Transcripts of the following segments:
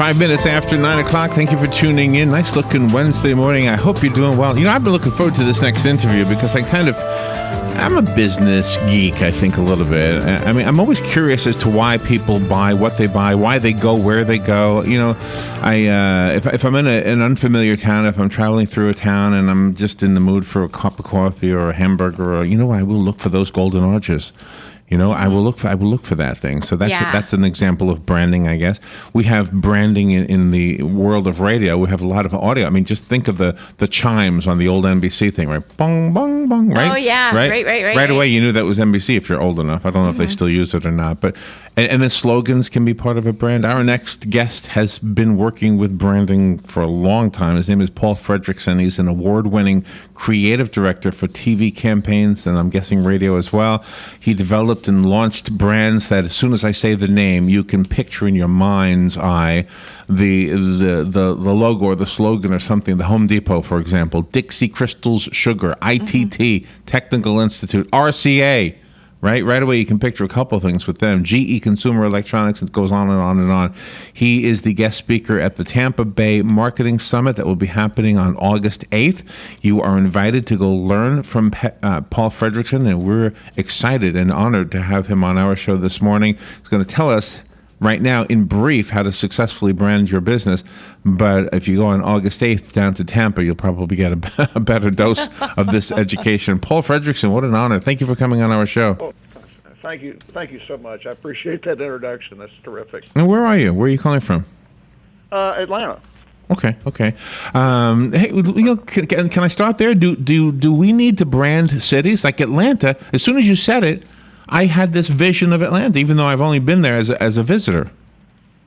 5 minutes after 9 o'clock. Thank you for tuning in. Nice looking Wednesday morning. I hope you're doing well. I've been looking forward to this next interview because I'm a business geek, I think, a little bit. I mean, I'm always curious as to why people buy what they buy, why they go where they go. If I'm in an unfamiliar town, if I'm traveling through a town and I'm just in the mood for a cup of coffee or a hamburger, or I will look for those golden arches. I will look for that thing. So that's an example of branding, I guess. We have branding in the world of radio. We have a lot of audio. I mean, just think of the chimes on the old NBC thing, right? Bong, bong, bong, right? Oh, yeah. Right. Right away, you knew that was NBC if you're old enough. I don't know if they still use it or not. But and then slogans can be part of a brand. Our next guest has been working with branding for a long time. His name is Paul Friederichsen. He's an award-winning creative director for TV campaigns, and I'm guessing radio as well. He developed and launched brands that, as soon as I say the name, you can picture in your mind's eye the logo or the slogan or something. The Home Depot, for example, Dixie Crystals Sugar, ITT, Technical Institute, RCA. Right away, you can picture a couple of things with them. GE Consumer Electronics, it goes on and on and on. He is the guest speaker at the Tampa Bay Marketing Summit that will be happening on August 8th. You are invited to go learn from Paul Friederichsen, and we're excited and honored to have him on our show this morning. He's going to tell us right now, in brief, how to successfully brand your business. But if you go on August 8th down to Tampa, you'll probably get a better dose of this education. Paul Friederichsen, what an honor. Thank you for coming on our show. Oh, thank you so much. I appreciate that introduction. That's terrific. And where are you? Where are you calling from? Atlanta. Okay. Hey, can I start there? Do we need to brand cities like Atlanta? As soon as you said it, I had this vision of Atlanta, even though I've only been there as a visitor.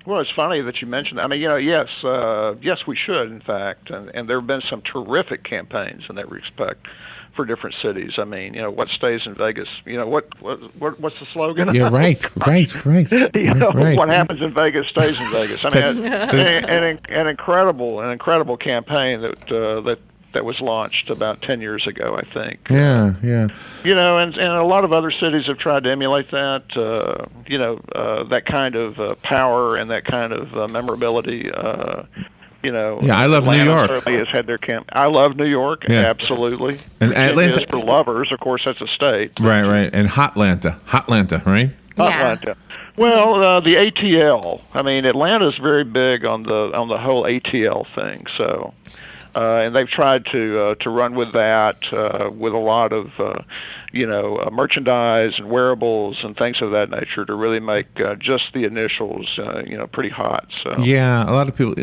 Well, it's funny that you mentioned that. I mean, yes, we should, in fact, and there have been some terrific campaigns in that respect for different cities. I mean, what stays in Vegas? What's the slogan? Yeah, right. What happens in Vegas stays in Vegas. I mean, an incredible campaign that was launched about 10 years ago, I think. Yeah. And a lot of other cities have tried to emulate that, that kind of power and that kind of memorability. Yeah, I love Atlanta New York. Certainly has had their I love New York, absolutely. And Atlanta, for lovers, of course, that's a state. Right. And Hotlanta, right? Hotlanta. Well, the ATL. I mean, Atlanta's very big on the whole ATL thing. So. And they've tried to run with that with a lot of merchandise and wearables and things of that nature to really make just the initials pretty hot. So yeah, a lot of people.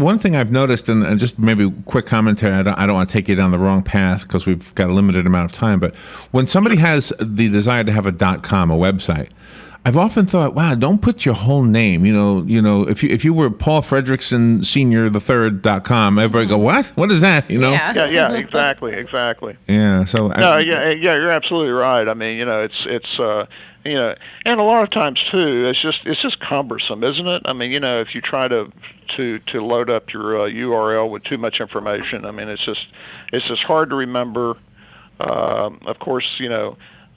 One thing I've noticed, and just maybe a quick commentary. I don't want to take you down the wrong path because we've got a limited amount of time. But when somebody has the desire to have a .com, a website, I've often thought, wow, don't put your whole name. If you were Paul Friederichsen Senior the Third.com, everybody go, what? What is that? Yeah, exactly. Yeah. So. You're absolutely right. I mean, it's and a lot of times too, it's just cumbersome, isn't it? I mean, if you try to load up your URL with too much information, I mean, it's just hard to remember. Of course,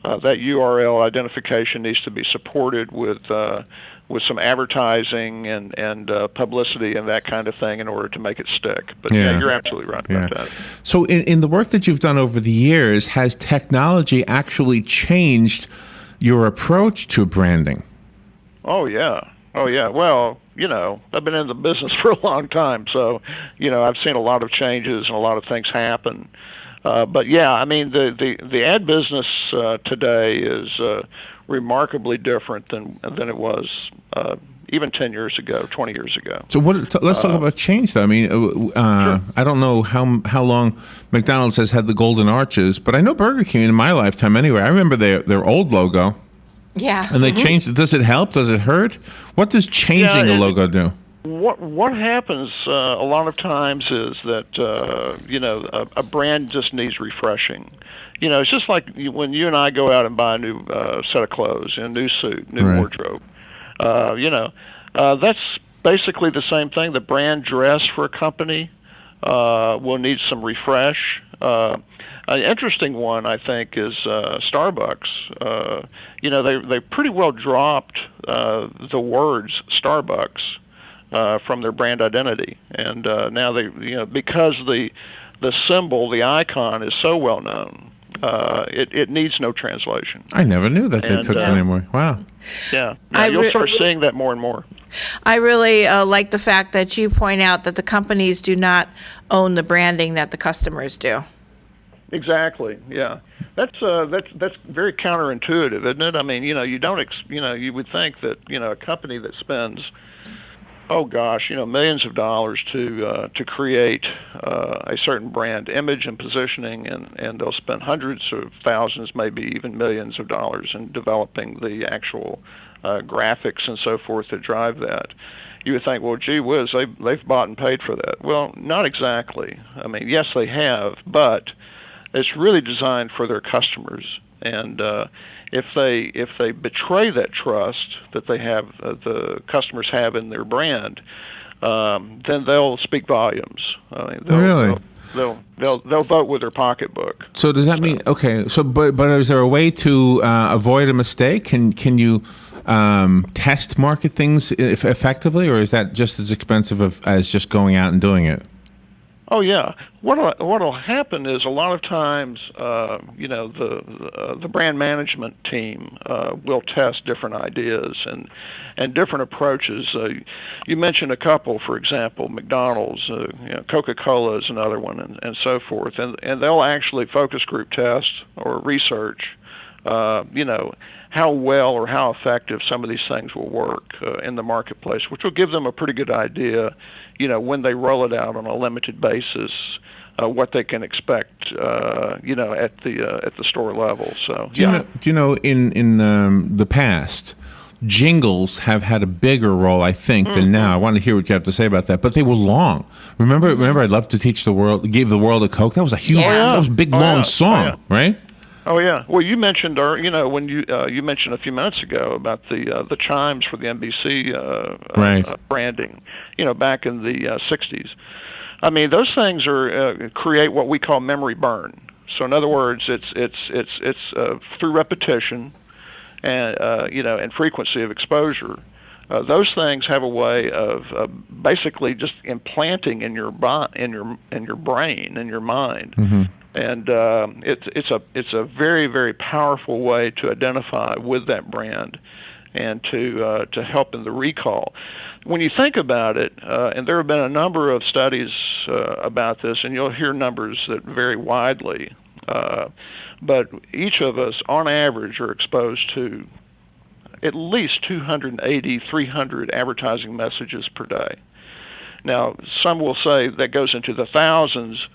that URL identification needs to be supported with some advertising and publicity and that kind of thing in order to make it stick. But you're absolutely right about that. So in the work that you've done over the years, has technology actually changed your approach to branding? Oh yeah. Well, I've been in the business for a long time, so I've seen a lot of changes and a lot of things happen. But yeah, I mean, the ad business today is remarkably different than it was even 10 years ago, 20 years ago. So let's talk about change, though. I mean, sure. I don't know how long McDonald's has had the golden arches, but I know Burger King in my lifetime anyway. I remember their old logo. Yeah. And they changed it. Does it help? Does it hurt? What does changing a logo do? What happens a lot of times is that a brand just needs refreshing. It's just like when you and I go out and buy a new set of clothes, a new suit, new wardrobe. That's basically the same thing. The brand dress for a company will need some refresh. An interesting one, I think, is Starbucks. They pretty well dropped the words Starbucks from their brand identity. And now they, because the symbol, the icon, is so well known, it needs no translation. I never knew that they took it anymore. Wow. Yeah, you'll start seeing that more and more. I really like the fact that you point out that the companies do not own the branding, that the customers do. Exactly. Yeah, that's very counterintuitive, isn't it? I mean, you don't, you would think that a company that spends, millions of dollars to create a certain brand image and positioning, and they'll spend hundreds of thousands, maybe even millions of dollars in developing the actual graphics and so forth that drive that. You would think, well, gee whiz, they've bought and paid for that. Well, not exactly. I mean, yes, they have, but it's really designed for their customers. And if they betray that trust that they have, the customers have in their brand, then they'll speak volumes. I mean, they'll vote with their pocketbook. So does that mean but is there a way to avoid a mistake? Can you test market things effectively, or is that just as expensive as just going out and doing it? Oh yeah. What'll happen is a lot of times, the brand management team will test different ideas and different approaches. You mentioned a couple, for example, McDonald's, Coca-Cola is another one, and so forth, and they'll actually focus group test or research, how well or how effective some of these things will work in the marketplace, which will give them a pretty good idea, when they roll it out on a limited basis, what they can expect, at the store level. So, do you know in the past, jingles have had a bigger role, I think, than now. I want to hear what you have to say about that. But they were long. Remember, I'd love to teach the world, give the world a Coke. That was a huge, that was a big, long song, right? Oh yeah. Well, you mentioned, when you mentioned a few minutes ago about the chimes for the NBC branding, back in the '60s. I mean, those things create what we call memory burn. So in other words, it's through repetition and and frequency of exposure. Those things have a way of basically just implanting in your brain, in your mind. Mm-hmm. And it's a very, very powerful way to identify with that brand and to help in the recall. When you think about it, and there have been a number of studies about this, and you'll hear numbers that vary widely, but each of us, on average, are exposed to at least 280, 300 advertising messages per day. Now, some will say that goes into the thousands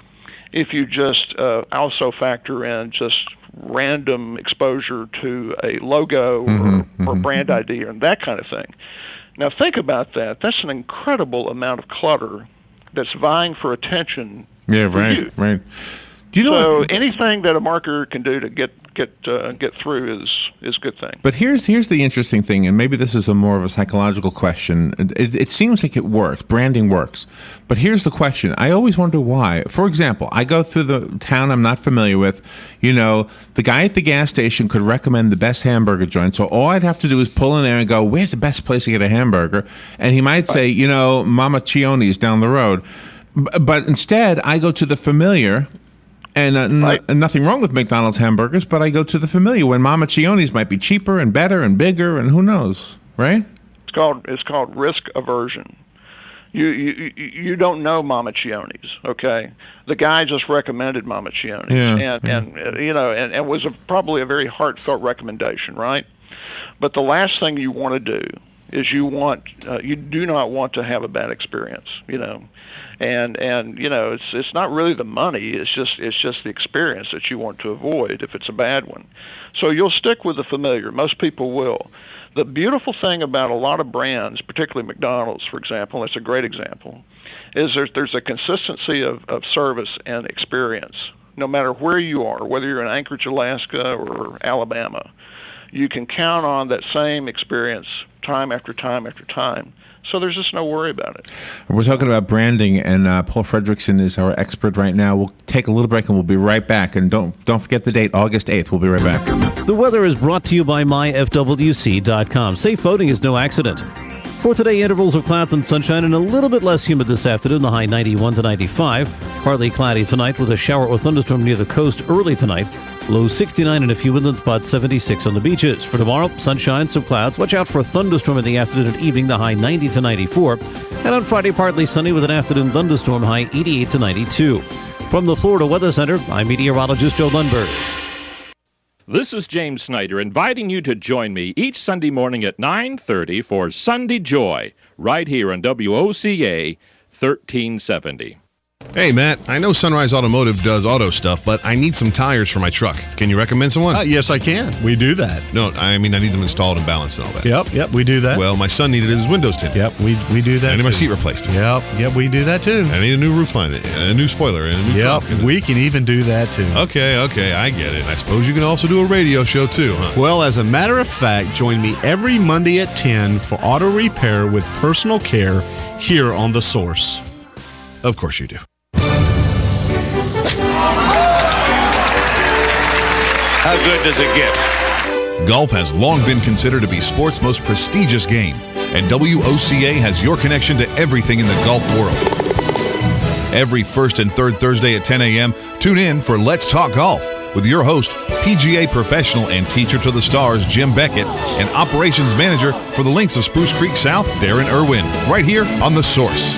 if you just also factor in just random exposure to a logo or brand ID and that kind of thing. Now think about that. That's an incredible amount of clutter that's vying for attention. Yeah, right. Do you know anything that a marketer can do to get through is a good thing. But here's the interesting thing, and maybe this is more of a psychological question. It seems like it works. Branding works. But here's the question. I always wonder why. For example, I go through the town I'm not familiar with. The guy at the gas station could recommend the best hamburger joint. So all I'd have to do is pull in there and go, where's the best place to get a hamburger? And he might say, Mama Cioni's down the road. But instead, I go to the familiar. And nothing wrong with McDonald's hamburgers, but I go to the familiar when Mama Cioni's might be cheaper and better and bigger, and who knows, right? It's called risk aversion. You don't know Mama Cioni's, okay? The guy just recommended Mama Cioni's, and was probably a very heartfelt recommendation, right? But the last thing you want to do is you do not want to have a bad experience, And it's not really the money. It's just the experience that you want to avoid if it's a bad one. So you'll stick with the familiar. Most people will. The beautiful thing about a lot of brands, particularly McDonald's, for example, that's a great example, is there's a consistency of service and experience. No matter where you are, whether you're in Anchorage, Alaska, or Alabama, you can count on that same experience time after time after time. So there's just no worry about it. We're talking about branding, and Paul Friederichsen is our expert right now. We'll take a little break, and we'll be right back. And don't forget the date, August 8th. We'll be right back. The weather is brought to you by myfwc.com. Safe boating is no accident. For today, intervals of clouds and sunshine and a little bit less humid this afternoon, the high 91 to 95. Partly cloudy tonight with a shower or thunderstorm near the coast early tonight. Low 69 and a few inland spots, 76 on the beaches. For tomorrow, sunshine, some clouds. Watch out for a thunderstorm in the afternoon and evening, the high 90 to 94. And on Friday, partly sunny with an afternoon thunderstorm, high 88 to 92. From the Florida Weather Center, I'm meteorologist Joe Lundberg. This is James Snyder inviting you to join me each Sunday morning at 9:30 for Sunday Joy, right here on WOCA 1370. Hey, Matt, I know Sunrise Automotive does auto stuff, but I need some tires for my truck. Can you recommend someone? Yes, I can. We do that. No, I mean, I need them installed and balanced and all that. Yep, we do that. Well, my son needed his windows tinted. Yep, we do that. I need my too. seat replaced. Yep, we do that too. I need a new roof line, and a new spoiler, and a new Yep, trunk. we can even do that too. Okay, I get it. I suppose you can also do a radio show too, huh? Well, as a matter of fact, join me every Monday at 10 for auto repair with personal care here on The Source. Of course you do. How good does it get? Golf has long been considered to be sport's most prestigious game, and WOCA has your connection to everything in the golf world. Every first and third Thursday at 10 a.m., tune in for Let's Talk Golf with your host, PGA professional and teacher to the stars, Jim Beckett, and operations manager for the Links of Spruce Creek South, Darren Irwin, right here on The Source.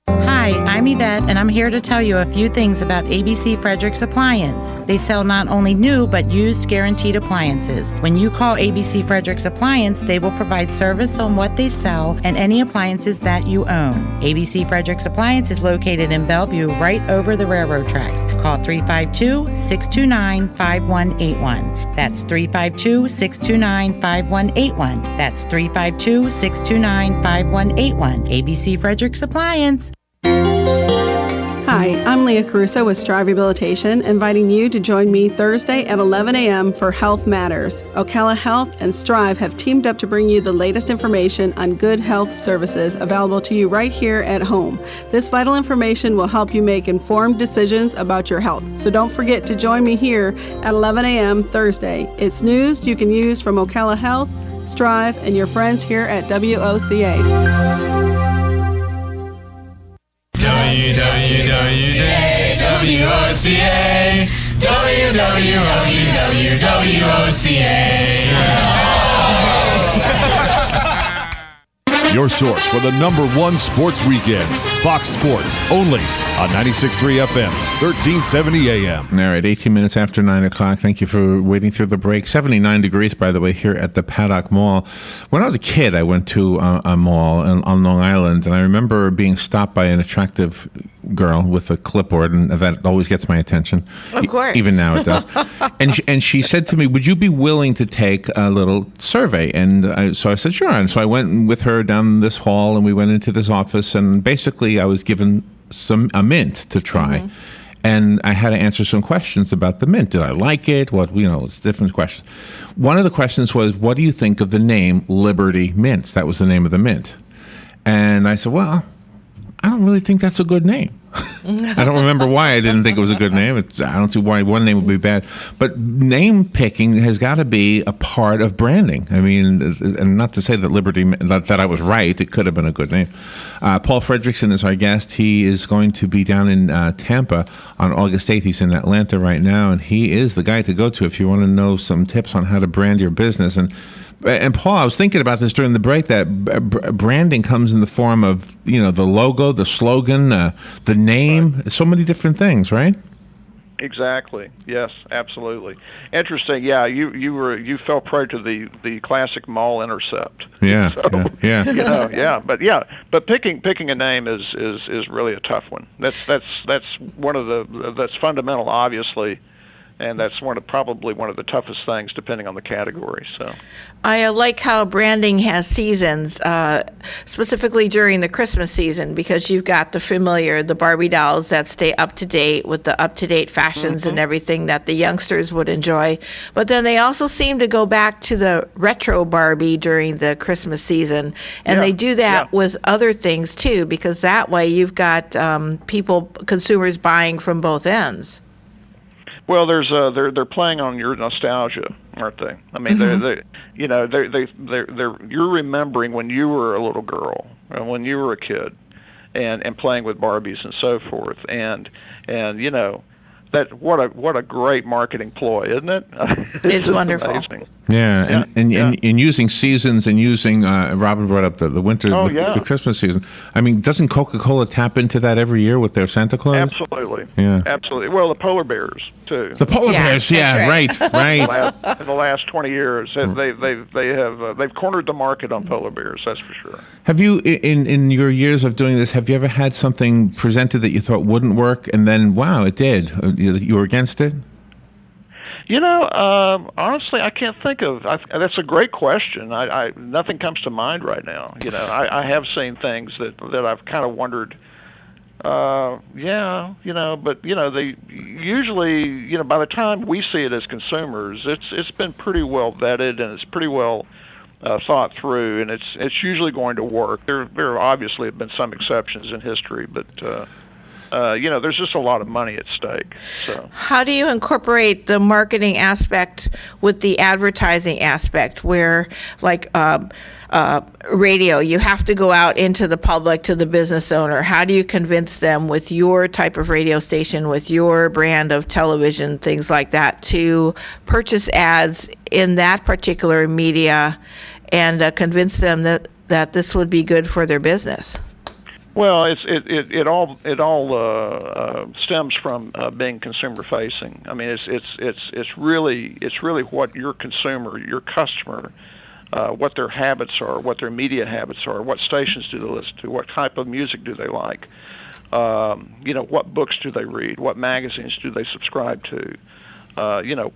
Hi, I'm Yvette, and I'm here to tell you a few things about ABC Fredericks Appliance. They sell not only new, but used guaranteed appliances. When you call ABC Fredericks Appliance, they will provide service on what they sell and any appliances that you own. ABC Fredericks Appliance is located in Bellevue, right over the railroad tracks. Call 352-629-5181. That's 352-629-5181. That's 352-629-5181. ABC Fredericks Appliance. Hi, I'm Leah Caruso with Strive Rehabilitation, inviting you to join me Thursday at 11 a.m. for Health Matters. Ocala Health and Strive have teamed up to bring you the latest information on good health services available to you right here at home. This vital information will help you make informed decisions about your health. So don't forget to join me here at 11 a.m. Thursday. It's news you can use from Ocala Health, Strive, and your friends here at WOCA. WOCA, Your source for the #1 sports weekends, Fox Sports, only on 96.3 FM, 1370 AM. All right, 18 minutes after 9 o'clock. Thank you for waiting through the break. 79 degrees, by the way, here at the Paddock Mall. When I was a kid, I went to a mall on Long Island, and I remember being stopped by an attractive girl with a clipboard, and that always gets my attention. Of course. Even now it does. and she said to me, would you be willing to take a little survey? And so I said, sure. And so I went with her down this hall, and we went into this office, and basically I was given a mint to try. Mm-hmm. And I had to answer some questions about the mint. Did I like it? It's different questions. One of the questions was, what do you think of the name Liberty Mints? That was the name of the mint. And I said, well, I don't really think that's a good name. I don't remember why I didn't think it was a good name. I don't see why one name would be bad. But name picking has got to be a part of branding. I mean, and not to say that that I was right. It could have been a good name. Paul Friederichsen is our guest. He is going to be down in Tampa on August 8th. He's in Atlanta right now, and he is the guy to go to if you want to know some tips on how to brand your business. And Paul, I was thinking about this during the break, that branding comes in the form of, the logo, the slogan, the name, right. So many different things, right? Exactly. Yes, absolutely. Interesting. Yeah, you fell prey to the classic mall intercept. Yeah. So, yeah. But picking a name is really a tough one. That's fundamental, obviously. And that's probably one of the toughest things, depending on the category. So, I like how branding has seasons, specifically during the Christmas season, because you've got the familiar, the Barbie dolls that stay up to date with the up to date fashions mm-hmm. and everything that the youngsters would enjoy. But then they also seem to go back to the retro Barbie during the Christmas season, and they do that with other things too, because that way you've got consumers buying from both ends. Well, they're playing on your nostalgia, aren't they? I mean, they're you're remembering when you were a little girl, when you were a kid, and playing with Barbies and so forth, and that what a great marketing ploy, isn't it? It's wonderful. Amazing. Yeah, and using seasons and using Robin brought up the winter, the Christmas season. I mean, doesn't Coca-Cola tap into that every year with their Santa Claus? Absolutely. Yeah. Absolutely. Well, the polar bears too. The polar bears, right. In the last 20 years, they've cornered the market on polar bears. That's for sure. Have you, in your years of doing this, have you ever had something presented that you thought wouldn't work, and then wow, it did? You were against it? Honestly, I can't think of. That's a great question. Nothing comes to mind right now. I have seen things that I've kind of wondered. But they usually, by the time we see it as consumers, it's been pretty well vetted and it's pretty well thought through, and it's usually going to work. There obviously have been some exceptions in history, but. There's just a lot of money at stake. So, how do you incorporate the marketing aspect with the advertising aspect? Where, like radio, you have to go out into the public, to the business owner. How do you convince them with your type of radio station, with your brand of television, things like that, to purchase ads in that particular media, and convince them that this would be good for their business? Well, it all stems from being consumer facing. I mean, it's really what your consumer, your customer, what their habits are, what their media habits are, what stations do they listen to, what type of music do they like, what books do they read, what magazines do they subscribe to,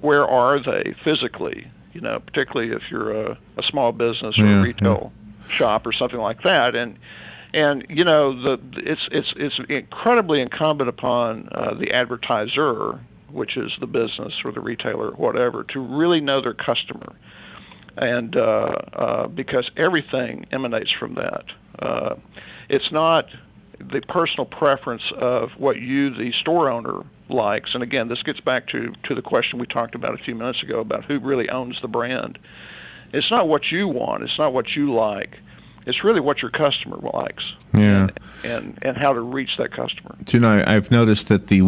where are they physically, particularly if you're a small business or a retail shop or something like that, and it's incredibly incumbent upon the advertiser, which is the business or the retailer or whatever, to really know their customer, and because everything emanates from that. It's not the personal preference of what you, the store owner, likes. And again, this gets back to the question we talked about a few minutes ago about who really owns the brand. It's not what you want. It's not what you like. It's really what your customer likes, and how to reach that customer. I've noticed that the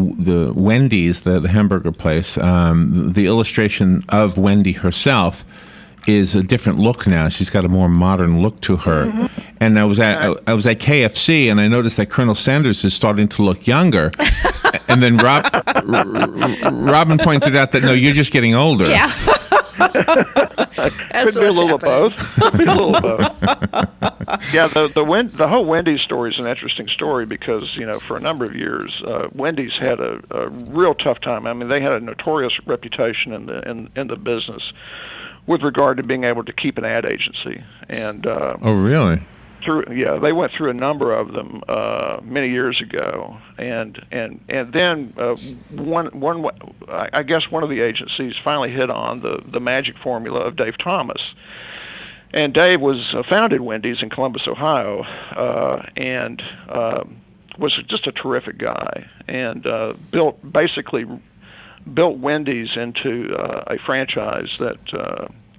Wendy's, the hamburger place, the illustration of Wendy herself is a different look now. She's got a more modern look to her. Mm-hmm. And I was at KFC, and I noticed that Colonel Sanders is starting to look younger. And then Robin pointed out that no, you're just getting older. Yeah. Could be a little of both. Yeah, the whole Wendy's story is an interesting story because for a number of years, Wendy's had a real tough time. I mean, they had a notorious reputation in the business with regard to being able to keep an ad agency. And oh, really? They went through a number of them many years ago, and then I guess one of the agencies finally hit on the magic formula of Dave Thomas, and Dave founded Wendy's in Columbus, Ohio, and was just a terrific guy, and built Wendy's into a franchise that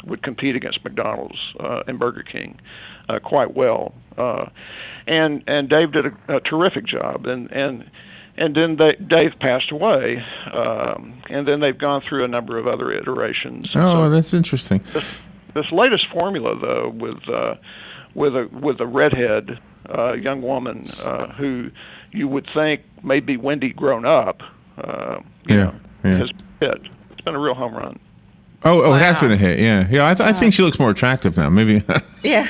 would compete against McDonald's and Burger King quite well, and Dave did a terrific job, and then Dave passed away, and then they've gone through a number of other iterations. Oh, that's interesting. This latest formula, though, with a redhead young woman who you would think may be Wendy grown up, has hit. It's been a real home run. Oh, wow. It has been a hit. Yeah. I think she looks more attractive now. Maybe. Yeah.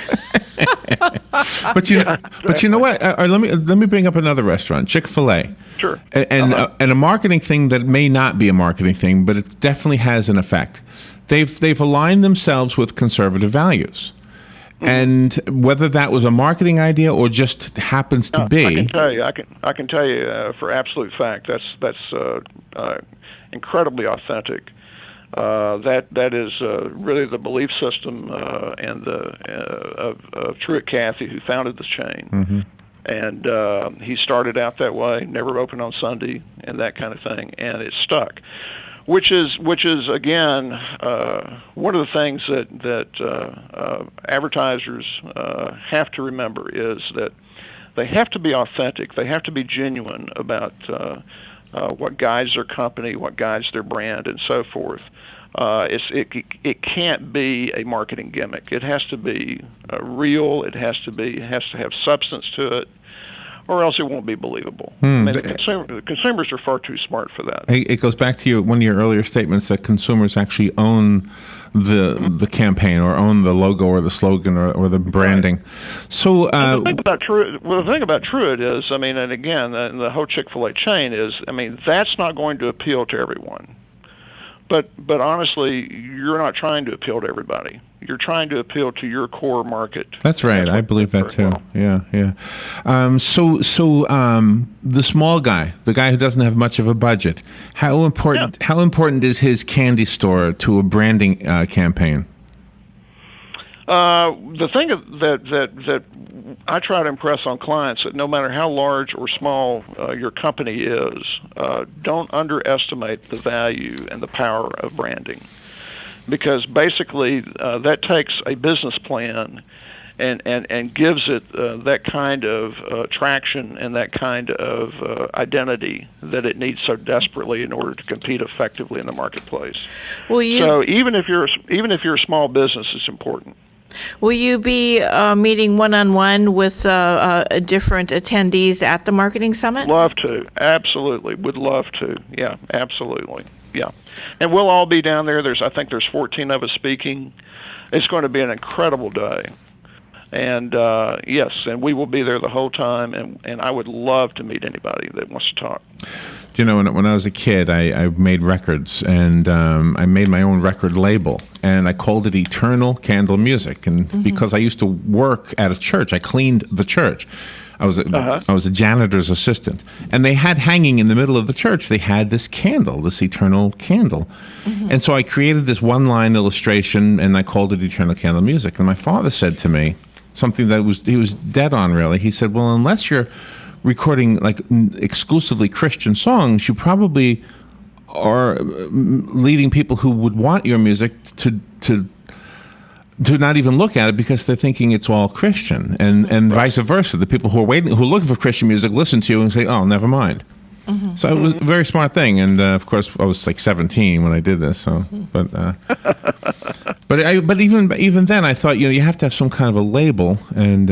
But you know what? Let me bring up another restaurant, Chick-fil-A. Sure. And a marketing thing that may not be a marketing thing, but it definitely has an effect. They've aligned themselves with conservative values. Mm-hmm. And whether that was a marketing idea or just happens to be, I can tell you for absolute fact that's incredibly authentic. That is really the belief system and of Truett Cathy, who founded this chain. Mm-hmm. And he started out that way, never opened on Sunday, and that kind of thing, and it stuck. which is again one of the things that advertisers have to remember is that they have to be authentic. They have to be genuine about what guides their company, what guides their brand, and so forth. It can't be a marketing gimmick. It has to be real. It has to have substance to it, or else it won't be believable. I mean, the consumers are far too smart for that. It goes back to one of your earlier statements that consumers actually own the campaign, or own the logo, or the slogan, or the branding. Right. So the thing about Truett is, I mean, and again, the whole Chick-fil-A chain is, I mean, that's not going to appeal to everyone. But honestly, you're not trying to appeal to everybody. You're trying to appeal to your core market. That's right. I believe that too. Well. Yeah. So the small guy, the guy who doesn't have much of a budget, how important is his candy store to a branding campaign? The thing that I try to impress on clients, that no matter how large or small your company is, don't underestimate the value and the power of branding, because basically that takes a business plan and gives it that kind of traction and that kind of identity that it needs so desperately in order to compete effectively in the marketplace. So even if you're a small business, it's important. Will you be meeting one-on-one with different attendees at the Marketing Summit? Love to. Absolutely. Would love to. Yeah, absolutely. Yeah. And we'll all be down there. I think there's 14 of us speaking. It's going to be an incredible day. And yes, and we will be there the whole time, and I would love to meet anybody that wants to talk. Do you know, when I was a kid, I made records, and I made my own record label, and I called it Eternal Candle Music. And because I used to work at a church, I cleaned the church. I was a janitor's assistant, and they had hanging in the middle of the church, they had this candle, this eternal candle. And so I created this one-line illustration, and I called it Eternal Candle Music. And my father said to me something that he was dead on, really. He said, well, unless you're recording like exclusively Christian songs, you probably are leading people who would want your music to not even look at it, because they're thinking it's all Christian, and vice versa. The people who are looking for Christian music listen to you and say, "Oh, never mind." So it was a very smart thing, and of course, I was like 17 when I did this. So, but even then, I thought you have to have some kind of a label, and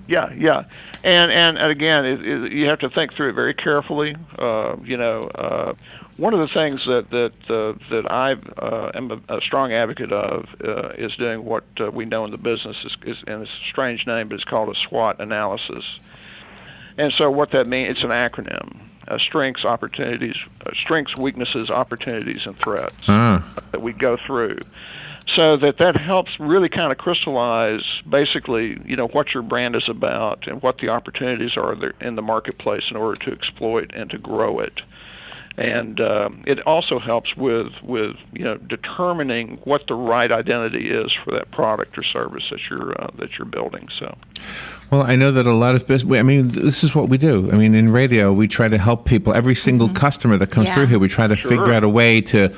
yeah, and again, you have to think through it very carefully. One of the things that I am a strong advocate of is doing what we know in the business is, and it's a strange name, but it's called a SWOT analysis. And so what that means, it's an acronym: strengths, opportunities, strengths, weaknesses, opportunities, and threats that we go through. So that helps really kind of crystallize basically, what your brand is about and what the opportunities are there in the marketplace in order to exploit and to grow it. And it also helps with determining what the right identity is for that product or service that you're building. So, well, I know that a lot of business. I mean, this is what we do. I mean, in radio, we try to help people. Every single customer that comes through here, we try to figure out a way to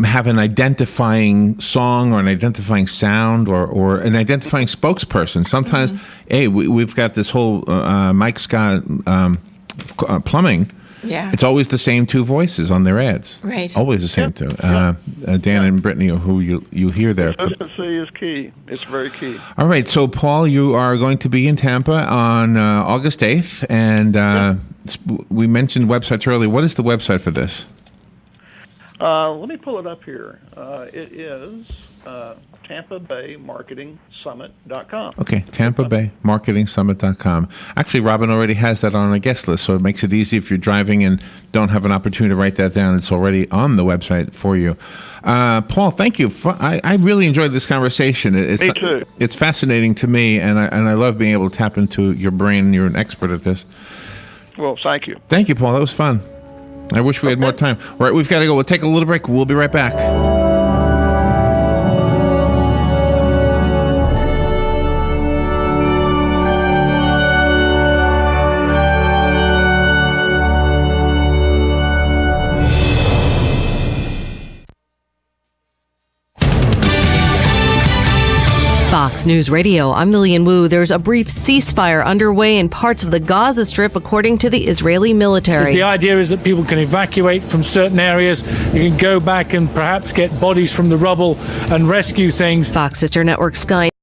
have an identifying song or an identifying sound or an identifying spokesperson. Sometimes, hey, we've got this whole Mike Scott plumbing. Yeah. It's always the same two voices on their ads. Right. Always the same two. Dan and Brittany, who you hear there. Consistency is key. It's very key. All right. So, Paul, you are going to be in Tampa on August 8th. And we mentioned websites earlier. What is the website for this? Let me pull it up here. It is TampaBayMarketingSummit.com. Okay, TampaBayMarketingSummit.com. Actually, Robin already has that on a guest list, so it makes it easy if you're driving and don't have an opportunity to write that down. It's already on the website for you. Paul, thank you. I really enjoyed this conversation. Me too. It's fascinating to me, and I love being able to tap into your brain. You're an expert at this. Well, thank you. Thank you, Paul. That was fun. I wish we had more time. All right, we've got to go. We'll take a little break. We'll be right back. Fox News Radio, I'm Lillian Wu. There's a brief ceasefire underway in parts of the Gaza Strip, according to the Israeli military. The idea is that people can evacuate from certain areas. You can go back and perhaps get bodies from the rubble and rescue things. Fox Sister Network Sky